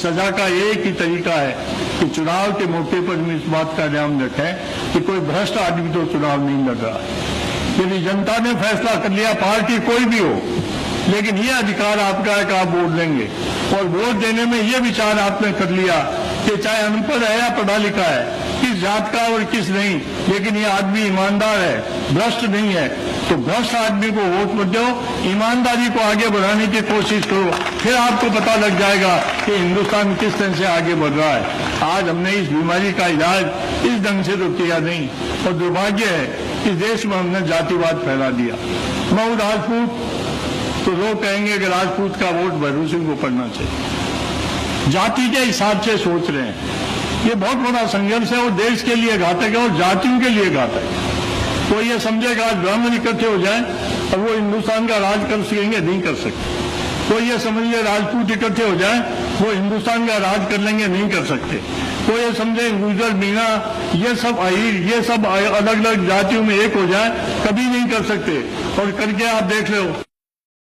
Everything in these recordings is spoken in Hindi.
सजा का एक ही तरीका है कि चुनाव के मौके पर हम इस बात का ध्यान रखें कि कोई भ्रष्ट आदमी तो चुनाव नहीं लड़ रहा है। यदि जनता ने फैसला कर लिया, पार्टी कोई भी हो, लेकिन ये अधिकार आपका है कि आप वोट देंगे, और वोट देने में ये विचार आपने कर लिया कि चाहे अनपढ़ है या पढ़ा लिखा है, किस जात का और किस नहीं, लेकिन ये आदमी ईमानदार है, भ्रष्ट नहीं है, तो भ्रष्ट आदमी को वोट मत दो, ईमानदारी को आगे बढ़ाने की कोशिश करो, फिर आपको पता लग जाएगा कि हिंदुस्तान किस तरह से आगे बढ़ रहा है। आज हमने इस बीमारी का इलाज इस ढंग से तो किया नहीं, और दुर्भाग्य है कि देश में हमने जातिवाद फैला दिया। मैं हूं राजपूत, तो लोग कहेंगे कि राजपूत का वोट भैरू सिंह को पड़ना चाहिए। जाति के हिसाब से सोच रहे हैं, ये बहुत बड़ा संघर्ष है और देश के लिए घातक है और जातियों के लिए घातक है। कोई ये समझेगा आज ब्राह्मण इकट्ठे हो जाए और वो हिंदुस्तान का राज कर सकेंगे, नहीं कर सकते। कोई ये समझ ले राजपूत इकट्ठे हो जाए वो हिंदुस्तान का राज कर लेंगे, नहीं कर सकते। कोई ये समझे गुजर मीना ये सब अहीर ये सब अलग अलग जातियों में एक हो जाए, कभी नहीं कर सकते। और करके आप देख लो,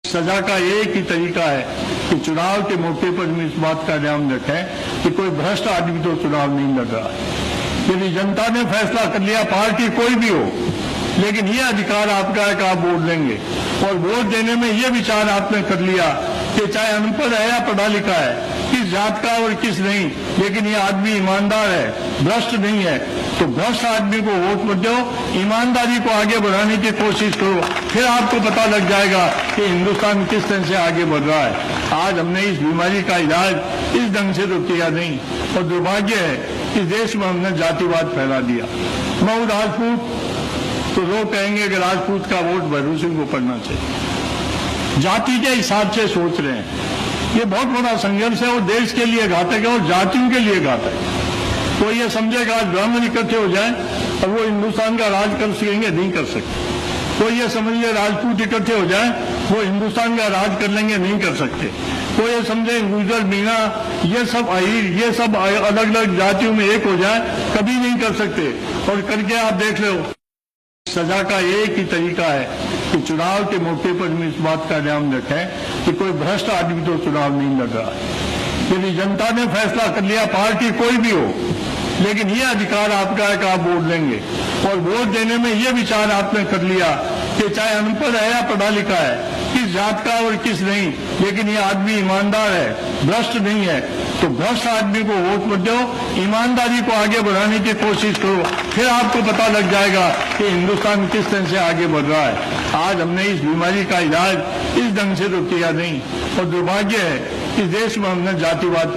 सजा का एक ही तरीका है कि चुनाव के मौके पर हम इस बात का ध्यान रखें कि कोई भ्रष्ट आदमी तो चुनाव नहीं लड़ रहा है। यदि जनता ने फैसला कर लिया, पार्टी कोई भी हो, लेकिन ये अधिकार आपका है कि आप वोट देंगे, और वोट देने में ये विचार आपने कर लिया कि चाहे अनपढ़ है या पढ़ा लिखा है, किस जात का और किस नहीं, लेकिन ये आदमी ईमानदार है, भ्रष्ट नहीं है, तो भ्रष्ट आदमी को वोट मत दो, ईमानदारी को आगे बढ़ाने की कोशिश करो, फिर आपको पता लग जाएगा कि हिंदुस्तान किस तरह से आगे बढ़ रहा है। आज हमने इस बीमारी का इलाज इस ढंग से तो किया नहीं, और दुर्भाग्य है कि देश में हमने जातिवाद फैला दिया। मैं हूं राजपूत, तो लोग कहेंगे कि राजपूत का वोट भैरू सिंह को पड़ना चाहिए। जाति के हिसाब से सोच रहे हैं, ये बहुत बड़ा संघर्ष है और देश के लिए घातक है और जातियों के लिए घातक है। कोई ये समझेगा आज ब्राह्मण इकट्ठे हो जाए और वो हिंदुस्तान का राज कर सकेंगे, नहीं कर सकते। कोई ये समझ ले राजपूत इकट्ठे हो जाए वो हिंदुस्तान का राज कर लेंगे, नहीं कर सकते। कोई ये समझे गुजर मीना ये सब अहीर ये सब अलग अलग जातियों में एक हो जाए, कभी नहीं कर सकते। और करके आप देख लो, सजा का एक ही तरीका है कि चुनाव के मौके पर हम इस बात का ध्यान रखें कि कोई भ्रष्ट आदमी तो चुनाव नहीं लड़ रहा है। यदि जनता ने फैसला कर लिया, पार्टी कोई भी हो, लेकिन ये अधिकार आपका है कि आप वोट देंगे, और वोट देने में ये विचार आपने कर लिया कि चाहे अनपढ़ है या पढ़ा लिखा है, किस जात का और किस नहीं, लेकिन ये आदमी ईमानदार है, भ्रष्ट नहीं है, तो भ्रष्ट आदमी को वोट मत दो, ईमानदारी को आगे बढ़ाने की कोशिश करो, फिर आपको पता लग जाएगा कि हिंदुस्तान किस तरह से आगे बढ़ रहा है। आज हमने इस बीमारी का इलाज इस ढंग से तो किया नहीं, और दुर्भाग्य है कि देश में हमने जातिवाद